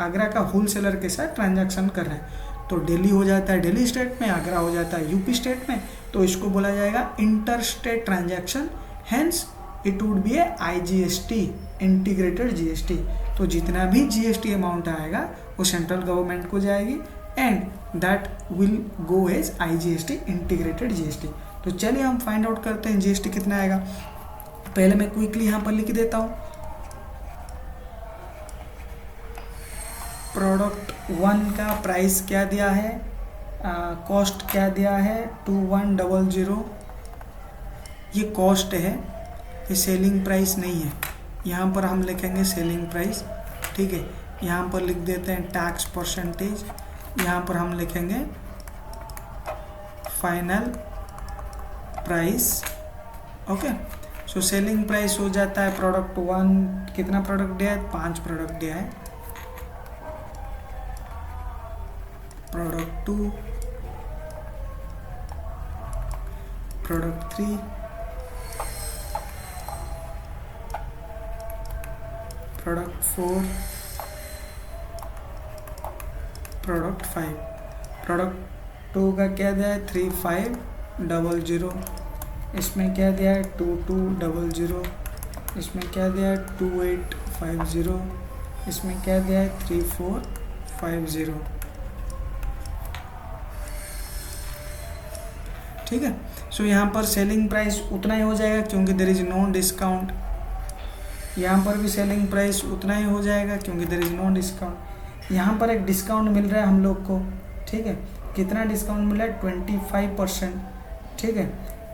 आगरा का होलसेलर के साथ ट्रांजैक्शन कर रहे हैं. तो दिल्ली हो जाता है दिल्ली स्टेट में, आगरा हो जाता है यूपी स्टेट में. तो इसको बोला जाएगा inter state transaction. Hence it would be A IGST, integrated GST। तो जितना भी GST अमाउंट आएगा वो सेंट्रल गवर्नमेंट को जाएगी and that will go as IGST, integrated GST। तो चलिए हम फाइंड आउट करते हैं GST कितना आएगा। पहले मैं क्विकली यहाँ पर लिख देता हूँ। प्रोडक्ट 1 का प्राइस क्या दिया है, कॉस्ट क्या दिया है 2100, ये कॉस्ट है, ये सेलिंग प्राइस नहीं है। यहाँ पर हम लिखेंगे सेलिंग प्राइस, ठीक है। यहाँ पर लिख देते हैं टैक्स परसेंटेज, यहाँ पर हम लिखेंगे final price, okay. So selling price हो जाता है प्रोडक्ट 1, कितना प्रोडक्ट दिया है, 5 प्रोडक्ट दिया है। Product 2, product 3, product 4, product 5। Product 2 का क्या दिया है 3500, इसमें क्या दिया है 2200, इसमें क्या दिया है 2850, इसमें क्या दिया है 3450, ठीक है। सो यहाँ पर सेलिंग प्राइस उतना ही हो जाएगा क्योंकि देयर इज नो डिस्काउंट। यहाँ पर भी सेलिंग प्राइस उतना ही हो जाएगा क्योंकि देयर इज नो डिस्काउंट। यहाँ पर एक डिस्काउंट मिल रहा है हम लोग को, ठीक है। कितना डिस्काउंट मिल रहा है 25%, ठीक है।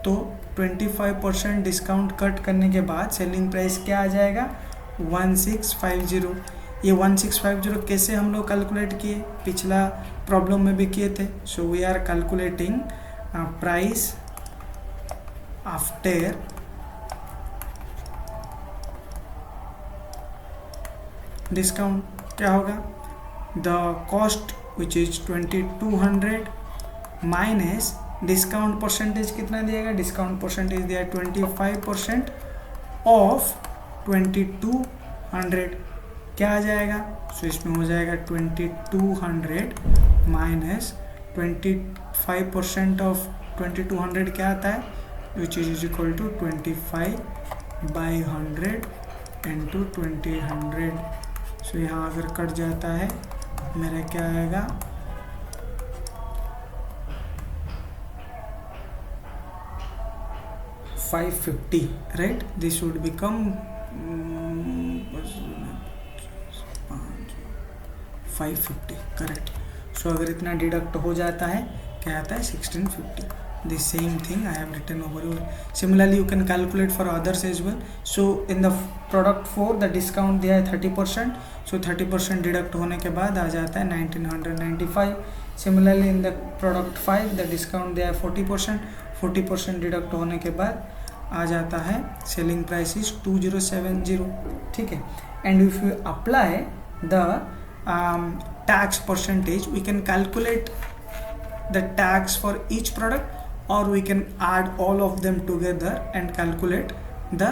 तो 25% डिस्काउंट कट करने के बाद सेलिंग प्राइस क्या आ जाएगा 1650। ये 1650 कैसे हम लोग कैलकुलेट किए, पिछला प्रॉब्लम में भी किए थे। So we are calculating price after discount. क्या होगा, the cost which is 2200 minus discount percentage कितना दिएगा, डिस्काउंट परसेंटेज दिया है 25% ऑफ 2200, क्या आ जाएगा। सो इसमें हो जाएगा 2200 माइनस 25% ऑफ 2200 क्या आता है, which is equal to 25/100 into 2000। So यहाँ अगर कट जाता है मेरा क्या आएगा 550, right. This would become 550, correct. So अगर इतना डिडक्ट हो जाता है क्या आता है 1650। The same thing I have written over here. Similarly you can calculate for others as well. So in the product 4 the discount दिया है 30%, so 30% डिडक्ट होने के बाद आ जाता है 1995। Similarly in the product 5 the discount दिया है 40%, 40% डिडक्ट होने के बाद आ जाता है selling price is 2070, ठीक है। And if you apply the tax percentage we can calculate the tax for each product, or we can add all of them together and calculate the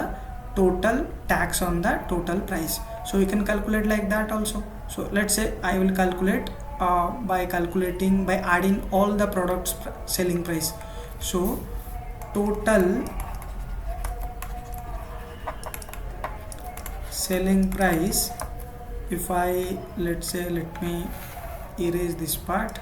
total tax on the total price. So we can calculate like that also. So let's say I will calculate by adding all the products selling price. So total selling price, if I let me erase this part.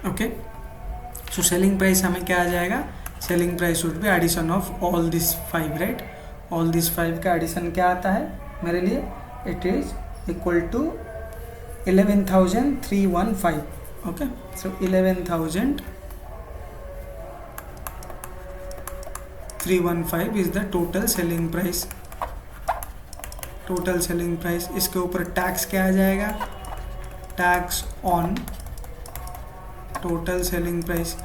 Okay, so selling price हमें क्या आ जाएगा, selling price would be addition of all this 5, right. All this 5 का addition क्या आता है मेरे लिए, it is equal to 11,315। Okay, so 11,315 is the total selling price. Total selling price, इसके ऊपर टैक्स क्या आ जाएगा, tax on total selling price.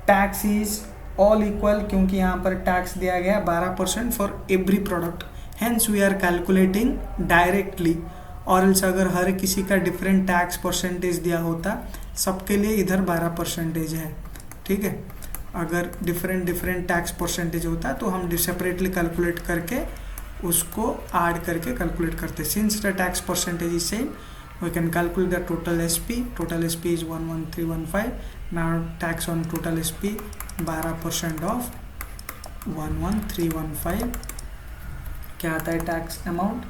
Tax is all equal, क्योंकि यहाँ पर टैक्स दिया गया 12% for every product, hence we are calculating directly और एल्स अगर हर किसी का डिफरेंट टैक्स परसेंटेज दिया होता, सबके लिए इधर 12% है, ठीक है। अगर डिफरेंट टैक्स परसेंटेज होता तो हम सेपरेटली कैलकुलेट करके उसको ऐड करके कैलकुलेट करते। Since the tax percentage is same, we can calculate the total SP. Total SP is 11315. Now tax on total SP 12% of 11315 क्या आता है टैक्स अमाउंट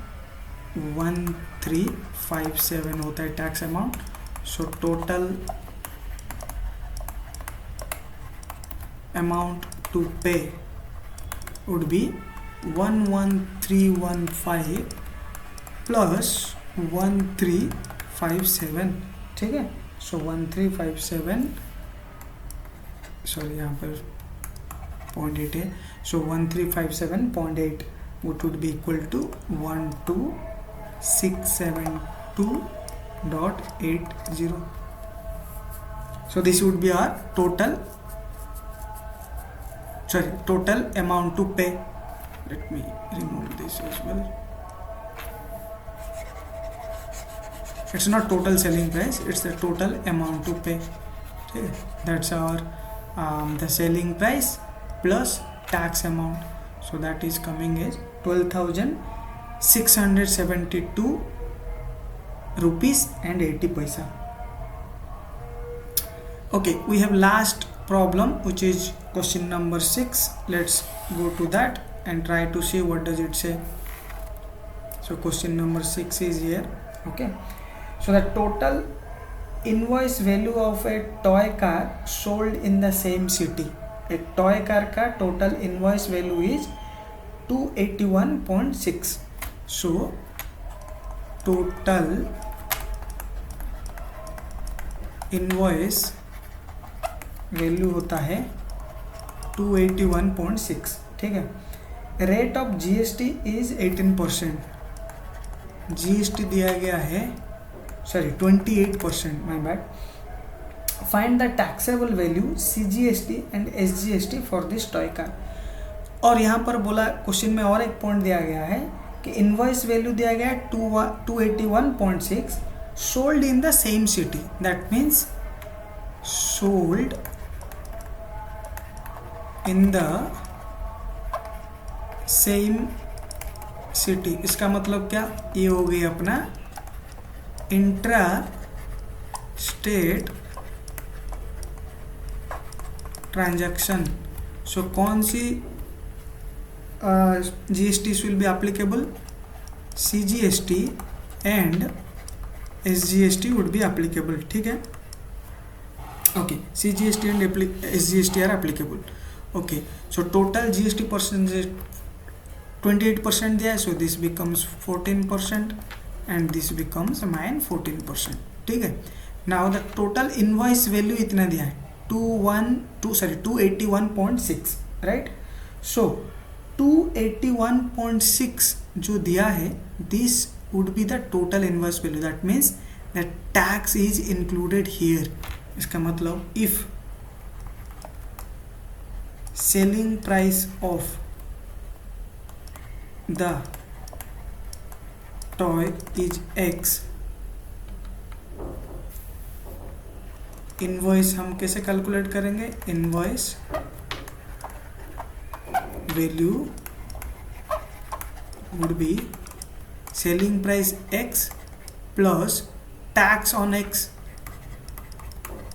1357 होता है tax amount. So total amount to pay would be 11315 plus 1357, ठीक है। सो 1357, sorry यहाँ पर 0.8 है, सो 1357.8 which would be equal to 12672.80. so this would be our total amount to pay. Let me remove this as well. It's not total selling price, it's the total amount to pay, okay? That's our the selling price plus tax amount, so that is coming as 12,672 rupees and 80 paisa. Okay, we have last problem, which is question number 6. Let's go to that and try to see what does it say. So question number 6 is here, okay. So the total invoice value of a toy car sold in the same city. A toy car का total invoice value is 281.6. So total invoice value होता है 281.6, ठीक है। Rate of GST is 18%. GST दिया गया है, sorry 28%, my bad. Find the taxable value CGST and SGST for this toy car. और यहाँ पर बोला क्वेश्चन में और एक पॉइंट दिया गया है कि इनवॉइस वैल्यू दिया गया है 281.6, sold in the same city, that means sold in the same city. इसका मतलब क्या, ये हो गई अपना इंट्रा स्टेट ट्रांजैक्शन। सो कौन सी GST will be applicable? CGST and SGST would be applicable, ठीक है। Okay, CGST and SGST are applicable. Okay, so total GST percentage 28% दिया है, so this becomes 14% and this becomes mine 14%, ठीक है। Now the total invoice value इतना दिया है 281.6, right? So 281.6 जो दिया है, this would be the total invoice value. That means that tax is included here. इसका मतलब if selling price of the toy is X, invoice हम कैसे कैलकुलेट करेंगे, invoice value would be selling price X plus tax on X,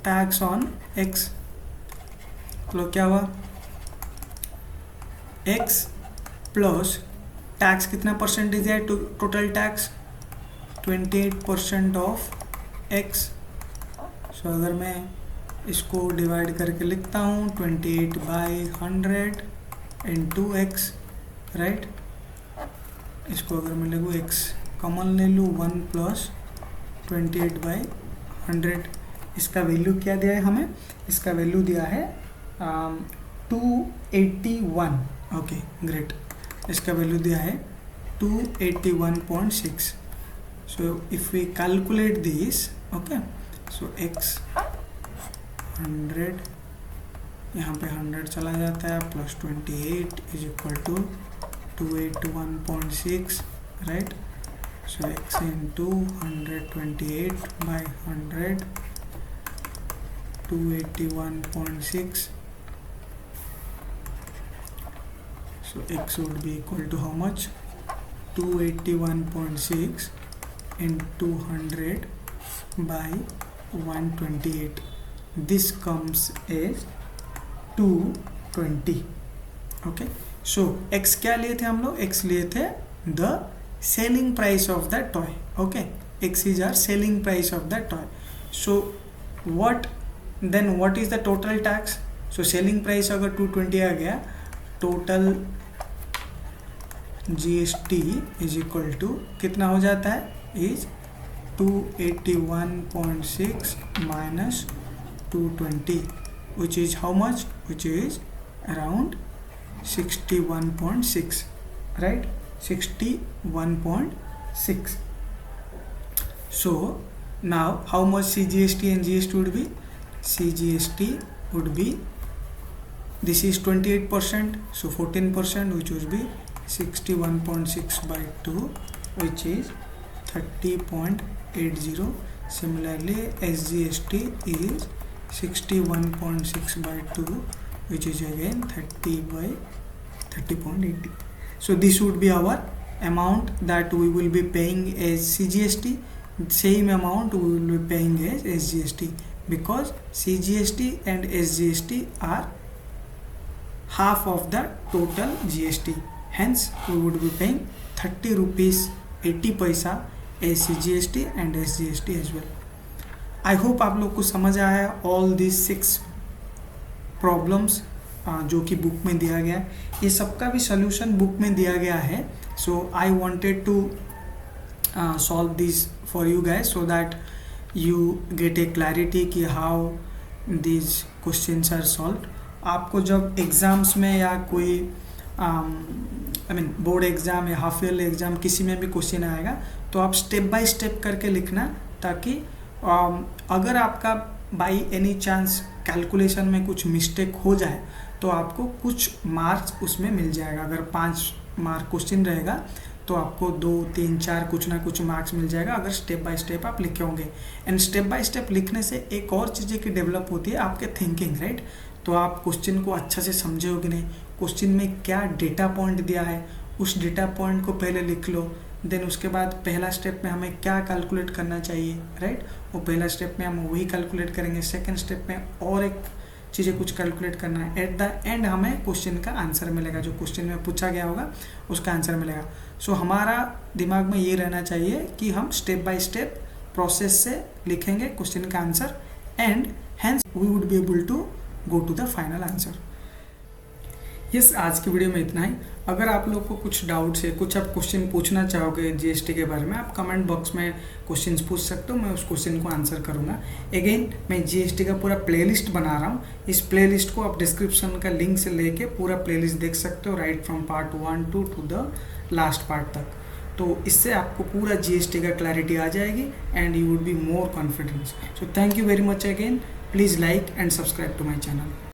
tax on X, तो क्या हुआ X plus tax कितना percentage है, टोटल टैक्स 28% ऑफ X। सो अगर मैं इसको डिवाइड करके लिखता हूँ 28/100 इंटू X, राइट। इसको अगर मैं लिखूँ X कॉमन ले लूँ 1 प्लस 28/100, इसका वैल्यू क्या दिया है हमें, इसका वैल्यू दिया है 281, ओके ग्रेट। इसका वैल्यू दिया है 281.6। So if we calculate this, okay, so X 100, यहाँ पे 100 चला जाता है, plus 28 is equal to 281.6, right. So x into 128 by 100, 281.6. So x would be equal to how much? 281.6 into 100 by 128. This comes as 220. Okay. So x क्या लिए थे हम लोग? x लिए थे the selling price of the toy. Okay. x is our selling price of the toy. So what is the total tax? So selling price अगर 220 आ गया, total GST is equal to कितना हो जाता है? is 281.6 minus 220, which is how much? Which is around 61.6, right? 61.6. So now how much CGST and GST would be? CGST would be, this is 28%, so 14%, which would be 61.6 by 2, which is 30.80. Similarly, SGST is 61.6 by 2, which is again 30 by 30.80. So this would be our amount that we will be paying as CGST. Same amount we will be paying as SGST, because CGST and SGST are half of the total GST. Hence we would be paying 30 rupees 80 paisa as CGST and SGST as well. I hope आप लोग को समझ आया all these 6 problems जो कि book में दिया गया है. ये सबका भी सोल्यूशन बुक में दिया गया है. So I wanted to solve this for you guys so that you get a clarity कि how this questions are solved. आपको जब एग्ज़ाम्स में या कोई बोर्ड एग्ज़ाम या हाफ ईयरली एग्ज़ाम किसी में भी क्वेश्चन आएगा तो आप स्टेप बाय स्टेप करके लिखना, ताकि अगर आपका बाई एनी चांस कैलकुलेशन में कुछ मिस्टेक हो जाए तो आपको कुछ मार्क्स उसमें मिल जाएगा. अगर 5 मार्क क्वेश्चन रहेगा तो आपको 2, 3, 4 कुछ ना कुछ मार्क्स मिल जाएगा अगर स्टेप बाय स्टेप आप लिखे होंगे. एंड स्टेप बाय स्टेप लिखने से एक और चीज़ें की डेवलप होती है आपके थिंकिंग, राइट. तो आप क्वेश्चन को अच्छा से समझे हो कि नहीं, क्वेश्चन में क्या डेटा पॉइंट दिया है उस डेटा पॉइंट को पहले लिख लो. देन उसके बाद पहला स्टेप में हमें क्या कैलकुलेट करना चाहिए, राइट. वो पहला स्टेप में हम वही कैलकुलेट करेंगे. सेकंड स्टेप में और एक चीज़ें कुछ कैलकुलेट करना है. एट द एंड हमें क्वेश्चन का आंसर मिलेगा, जो क्वेश्चन में पूछा गया होगा उसका आंसर मिलेगा. सो हमारा दिमाग में ये रहना चाहिए कि हम स्टेप बाय स्टेप प्रोसेस से लिखेंगे क्वेश्चन का answer, and hence we would be able to go to the final answer. Yes, आज की वीडियो में इतना ही. अगर आप लोग को कुछ डाउट्स है, कुछ आप क्वेश्चन पूछना चाहोगे जीएसटी के बारे में, आप कमेंट बॉक्स में क्वेश्चंस पूछ सकते हो. मैं उस क्वेश्चन को आंसर करूंगा. अगेन मैं जीएसटी का पूरा प्लेलिस्ट बना रहा हूँ. इस प्लेलिस्ट को आप डिस्क्रिप्शन का लिंक से लेके पूरा प्लेलिस्ट देख सकते हो, right from part 1 to the last part तक. तो इससे आपको पूरा जीएसटी का क्लैरिटी आ जाएगी and you would be more confidence. So thank you very much again. Please like and subscribe to my channel.